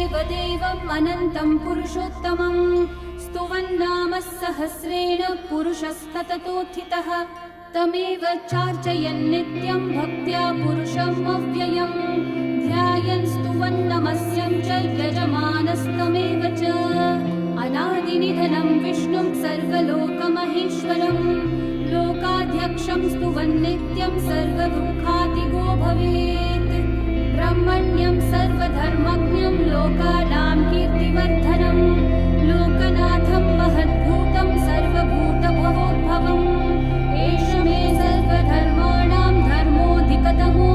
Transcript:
तमेव देवम् अनन्तं पुरुषोत्तमम् स्तुवन्नाम सहस्रेण पुरुषस्तततोत्थितः तमेव चार्चयन् नित्यं भक्त्या पुरुषम् अव्ययम् ध्यायन् स्तुवन्नमस्यं च यजमानस्तमेव च अनादिनिधनं विष्णुं सर्वलोकमहेश्वरम् लोकाध्यक्षं स्तुवन्नित्यं सर्वदुःखातिगो भवेत् ब्रह्मण्यं सर्वधर्मज्ञं लोकानां कीर्तिवर्धनं लोकनाथं महद्भूतं सर्वभूतभवोद्भवम् एष मे सर्वधर्माणां धर्मोऽधिकतमो